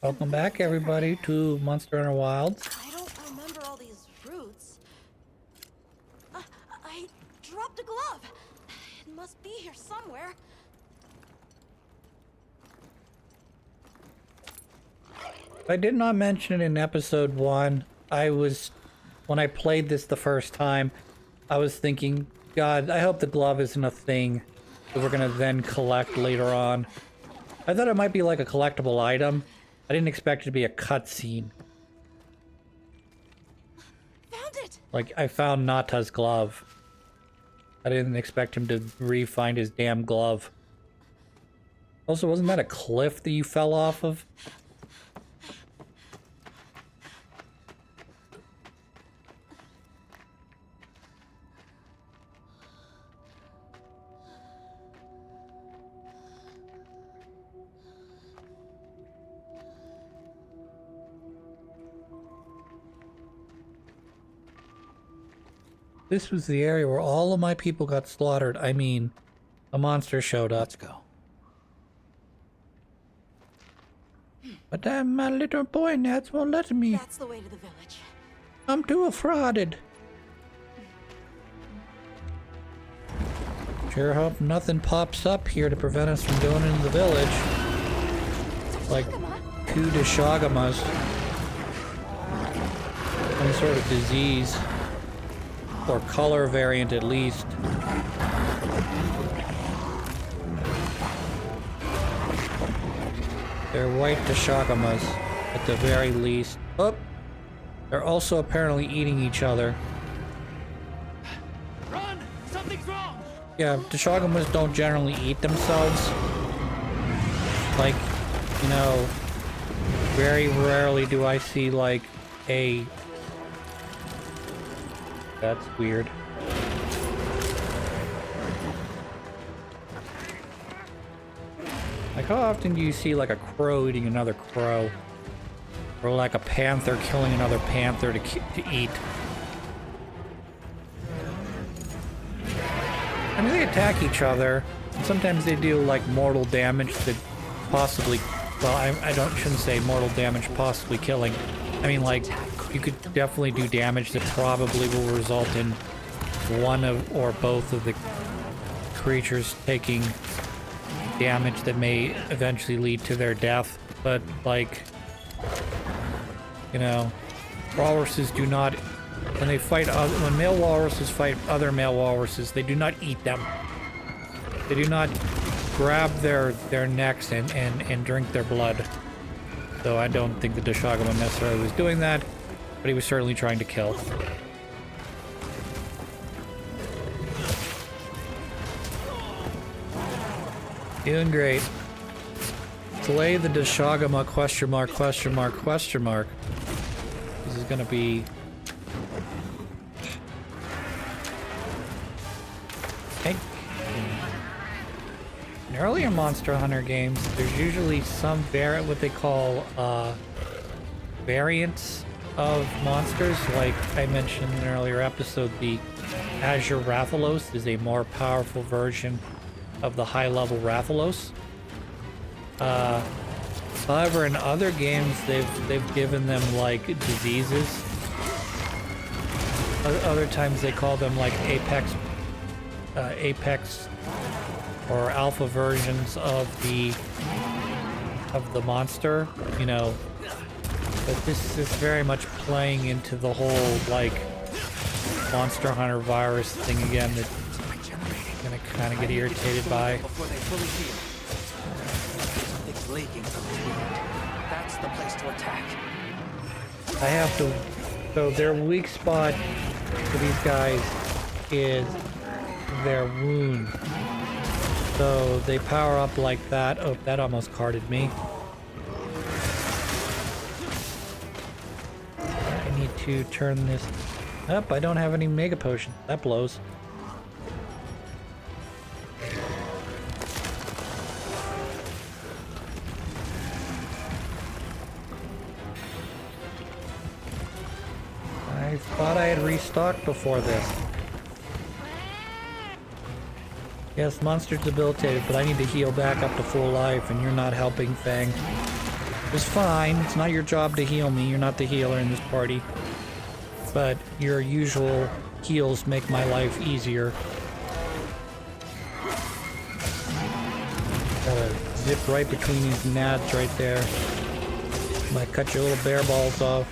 Welcome back, everybody, to Monster Hunter Wilds. I don't remember all these routes. I dropped a glove. It must be here somewhere. I did not mention it in episode 1. When I played this the first time, I was thinking, God, I hope the glove isn't a thing that we're gonna then collect later on. I thought it might be like a collectible item. I didn't expect it to be a cutscene. Found it. Like, I found Nata's glove. I didn't expect him to re-find his damn glove. Also, wasn't that a cliff that you fell off of? This was the area where all of my people got slaughtered. I mean, a monster showed up. Let's go. But my little boy Nats won't let me. That's the way to the village. I'm too frauded. Sure hope nothing pops up here to prevent us from going into the village. Like two Deshagamas. Some sort of disease. Or color variant at least. They're white Deshagamas at the very least. Oh! They're also apparently eating each other. Run! Something's wrong! Yeah, Deshagamas don't generally eat themselves. Like, you know, very rarely do I see like a... That's weird. Like, how often do you see like a crow eating another crow? Or like a panther killing another panther to eat? I mean, they attack each other. And sometimes they do like mortal damage that possibly... Well, I shouldn't say mortal damage possibly killing. I mean, like, you could definitely do damage that probably will result in one of or both of the creatures taking damage that may eventually lead to their death. But, like, you know, walruses do not... When they fight, when male walruses fight other male walruses, they do not eat them. They do not grab their necks and drink their blood. Though I don't think the Deshagama necessarily was doing that, but he was certainly trying to kill. Doing great. Slay the Deshagama question mark, question mark, question mark. This is gonna be... In earlier Monster Hunter games, there's usually some what they call variants of monsters. Like I mentioned in an earlier episode, the Azure Rathalos is a more powerful version of the high-level Rathalos. However, in other games, they've given them like diseases. Other times they call them like apex or alpha versions of the monster, you know. But this is very much playing into the whole like Monster Hunter virus thing again that I'm gonna kind of get irritated by. Before they fully heal. Something's leaking from his wound. That's the place to attack. I have to... So their weak spot for these guys is their wound. So they power up like that. Oh, that almost carded me. I need to turn this up. I don't have any mega potions. That blows. I thought I had restocked before this. Yes, monster's debilitated, but I need to heal back up to full life, and you're not helping, Fang. It's fine. It's not your job to heal me. You're not the healer in this party. But your usual heals make my life easier. Gotta zip right between these nads right there. Might cut your little bear balls off.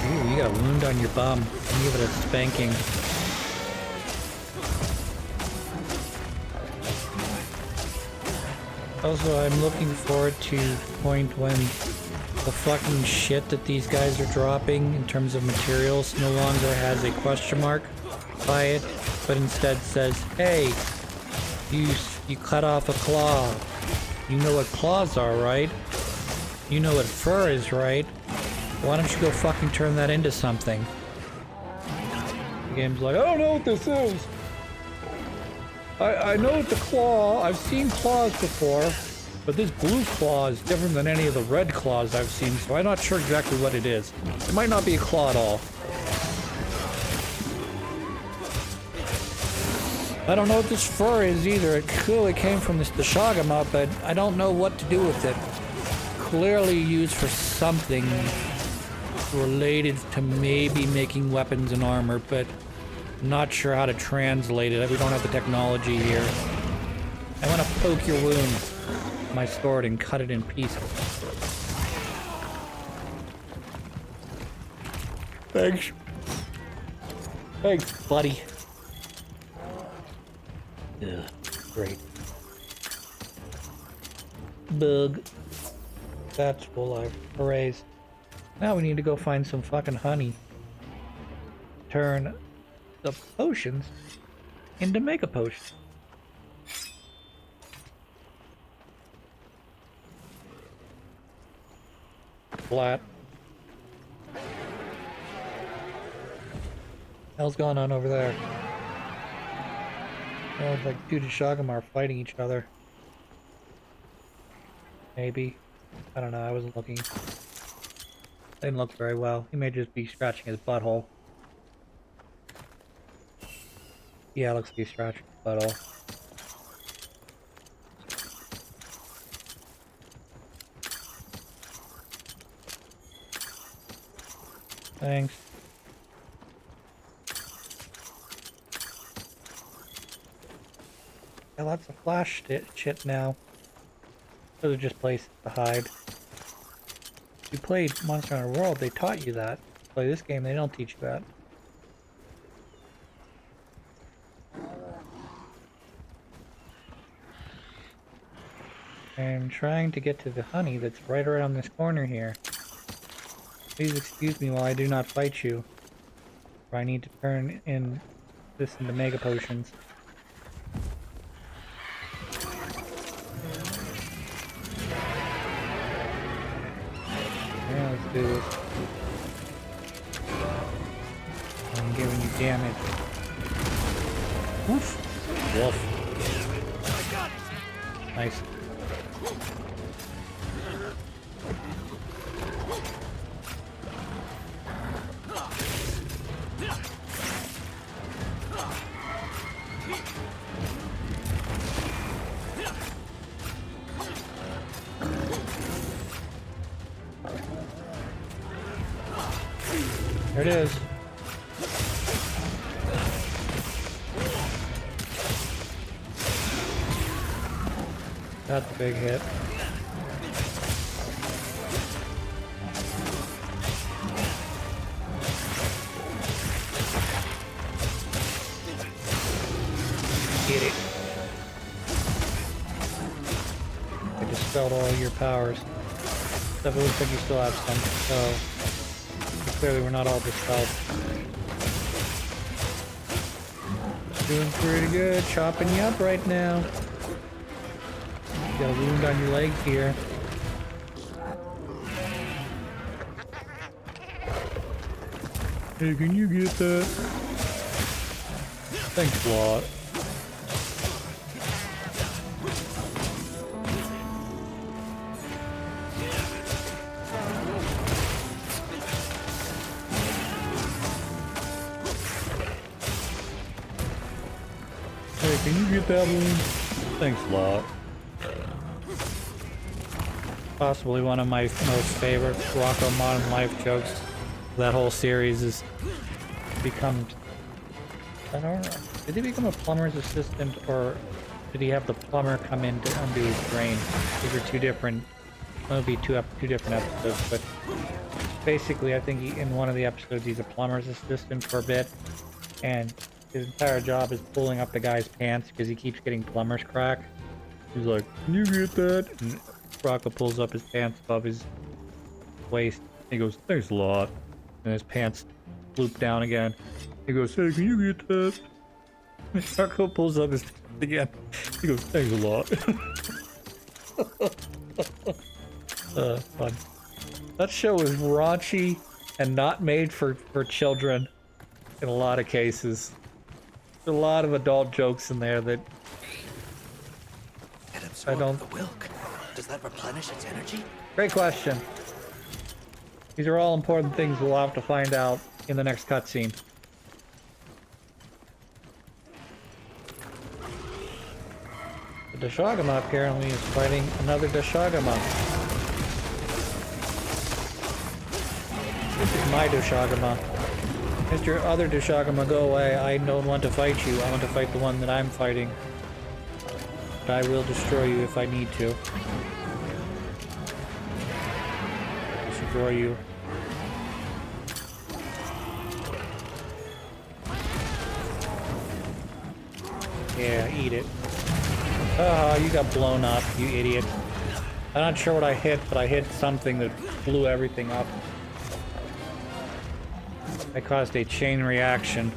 Ooh, you got a wound on your bum. Give it a spanking. Also, I'm looking forward to the point when the fucking shit that these guys are dropping in terms of materials no longer has a question mark by it, but instead says, hey, you cut off a claw. You know what claws are, right? You know what fur is, right? Why don't you go fucking turn that into something? The game's like, I don't know what this is. I know it's a claw. I've seen claws before, but this blue claw is different than any of the red claws I've seen, so I'm not sure exactly what it is. It might not be a claw at all. I don't know what this fur is either. It clearly came from the Shagama, but I don't know what to do with it. Clearly used for something related to maybe making weapons and armor, but not sure how to translate it. We don't have the technology here. I want to poke your wound with my sword and cut it in pieces. Thanks. Thanks, buddy. Ugh, great. Bug. That's full life. Hoorays. Now we need to go find some fucking honey. Turn the potions into mega potions. Flat. Hell's going on over there? Oh, it's like dude and Shagam are fighting each other. Maybe. I don't know, I wasn't looking. Didn't look very well. He may just be scratching his butthole. Yeah, looks like he's scratching his butthole. Thanks. Got lots of flash shit now. Those are just places to hide. If you played Monster Hunter World, they taught you that. Play this game, they don't teach you that. I'm trying to get to the honey that's right around this corner here. Please excuse me while I do not fight you. Or I need to turn this into mega potions. Yeah, let's do this. I'm giving you damage. Woof. Woof. Nice. There it is. That's a big hit. Get it. I dispelled all your powers. Except it looks like you still have some, so clearly we're not all dispelled. Doing pretty good, chopping you up right now. You got a wound on your leg here. Hey, can you get that? Thanks a lot. Hey, can you get that one? Thanks a lot. possibly one of my most favorite Rocco Modern Life jokes. That whole series is become. I don't know. Did he become a plumber's assistant, or did he have the plumber come in to undo his drain? These are two different. That would be two different episodes, but basically, I think in one of the episodes he's a plumber's assistant for a bit, and his entire job is pulling up the guy's pants because he keeps getting plumber's crack. He's like, "Can you get that?" And Rocco pulls up his pants above his waist. He goes, "Thanks a lot," and his pants loop down again. He goes, "Hey, can you get that?" And Rocco pulls up his pants again. He goes, "Thanks a lot." Fun. That show is raunchy and not made for children in a lot of cases. There's a lot of adult jokes in there that It absorbs the Wilk. Does that replenish its energy? Great question. These are all important things we'll have to find out in the next cutscene. The Dashagama apparently is fighting another Dashagama. This is my Dashagama. Mr. Other Dashagama, go away. I don't want to fight you. I want to fight the one that I'm fighting. But I will destroy you if I need to. Destroy you. Yeah, eat it. Oh, you got blown up, you idiot. I'm not sure what I hit, but I hit something that blew everything up. I caused a chain reaction.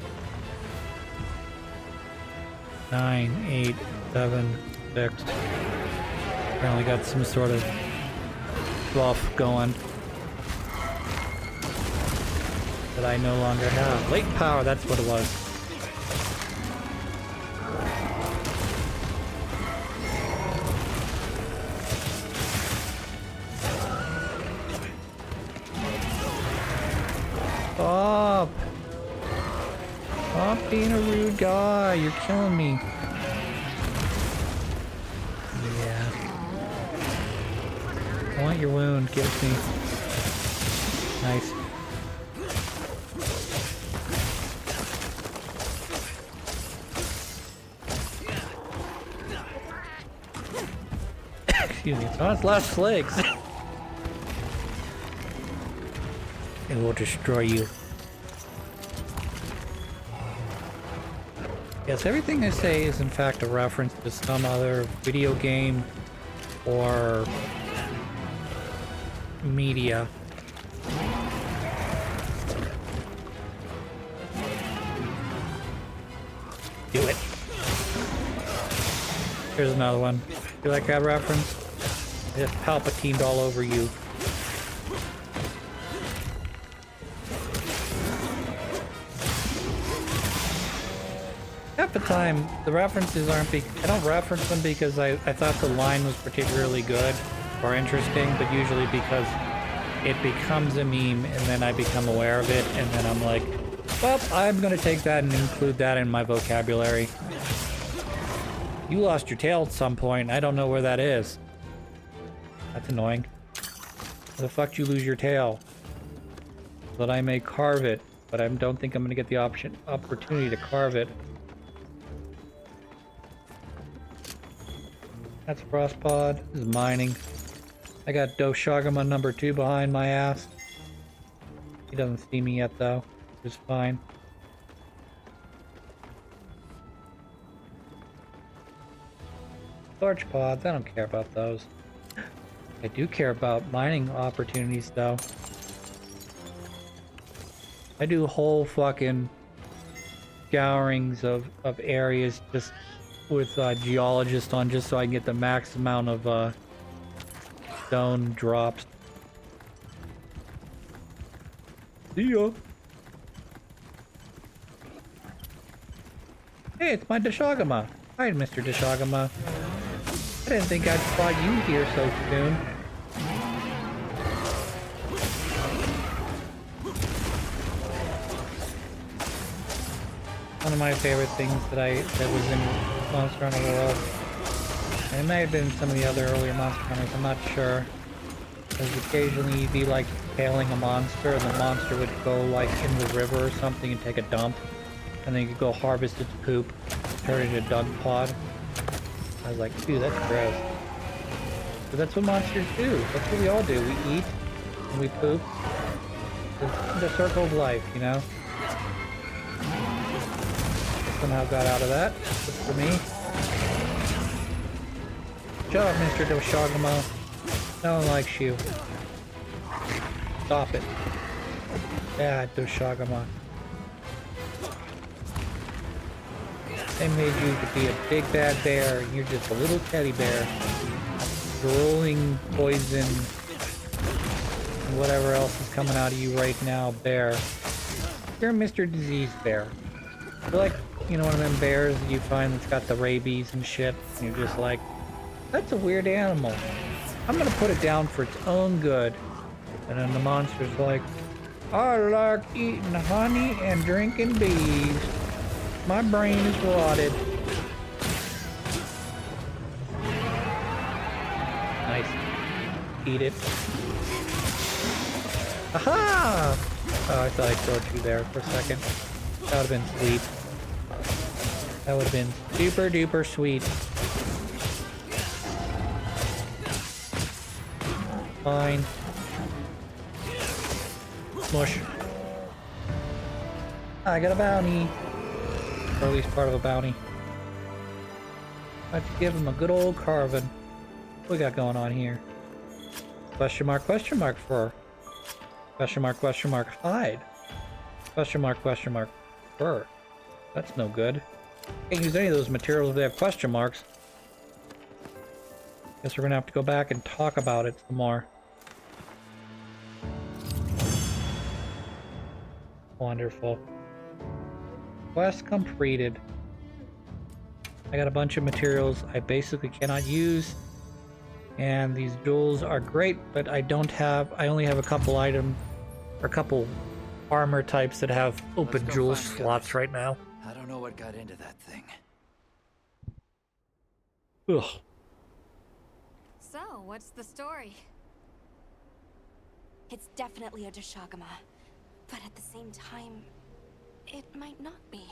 9, 8, 7, 6. Apparently got some sort of buff going that I no longer have. Late power, that's what it was. Stop! Stop being a rude guy. You're killing me. Yeah. I want your wound. Give it to me. Nice. Excuse me. It's on its last legs. It will destroy you. Yes, everything I say is in fact a reference to some other video game or media. Do it. Here's another one. You like that reference? I just Palpatined all over you. Half the time, the references aren't I don't reference them because I thought the line was particularly good or interesting, but usually because it becomes a meme and then I become aware of it and then I'm like, well, I'm gonna take that and include that in my vocabulary. You lost your tail at some point. I don't know where that is. That's annoying. Where the fuck did you lose your tail? So that I may carve it, but I don't think I'm gonna get the opportunity to carve it. That's Frostpod. This is mining. I got Doshagama number 2 behind my ass. He doesn't see me yet though. It's fine. Torch pods, I don't care about those. I do care about mining opportunities though. I do whole fucking scourings of areas just with geologists on just so I can get the max amount of stone drops. See ya. Hey, it's my Dashagama. Hi, Mr. Dashagama. I didn't think I'd spot you here so soon. One of my favorite things that was in Monster Hunter World. And it may have been some of the other earlier Monster Hunters, I'm not sure. Because occasionally you'd be like tailing a monster and the monster would go like in the river or something and take a dump. And then you could go harvest its poop, turn it into a dung pod. I was like, dude, that's gross. But that's what monsters do. That's what we all do. We eat and we poop. It's the circle of life, you know? Somehow got out of that. Good for me. Good job, Mr. Doshagama. No one likes you. Stop it. Bad Doshagama. They made you to be a big bad bear, and you're just a little teddy bear. Drooling poison and whatever else is coming out of you right now, bear. You're Mr. Disease Bear. You're like, you know, one of them bears that you find that's got the rabies and shit. And you're just like, that's a weird animal. I'm gonna put it down for its own good. And then the monster's like, I like eating honey and drinking bees. My brain is rotted. Nice. Eat it. Aha! Oh, I thought I killed you there for a second. That would have been sweet. That would have been super duper sweet. Fine. Smush. I got a bounty. Or at least part of a bounty. Let's give him a good old carving. What we got going on here? Question mark fur. Question mark hide. Question mark fur. That's no good. Can't use any of those materials if they have question marks. Guess we're gonna have to go back and talk about it some more. Wonderful. Quest completed. I got a bunch of materials I basically cannot use. And these jewels are great, but I only have a couple items, or a couple armor types that have open jewel slots right now. I don't know what got into that thing. Ugh. So, what's the story? It's definitely a Doshagama, but at the same time, it might not be.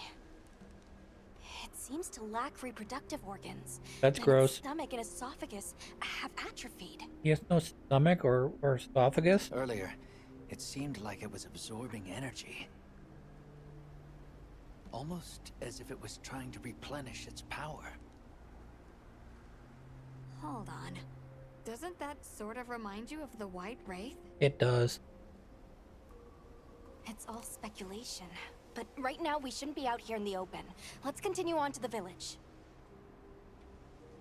It seems to lack reproductive organs. That's and gross. Its stomach and esophagus have atrophied. He has no stomach or esophagus? Earlier, it seemed like it was absorbing energy. Almost as if it was trying to replenish its power. Hold on. Doesn't that sort of remind you of the White Wraith? It does. It's all speculation. But right now, we shouldn't be out here in the open. Let's continue on to the village.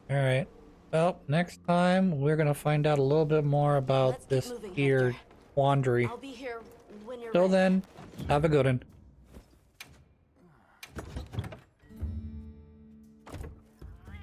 Alright. Well, next time we're gonna find out a little bit more about Let's keep this moving, here Hector. quandary. I'll be here when you're Till ready. then, have a good one.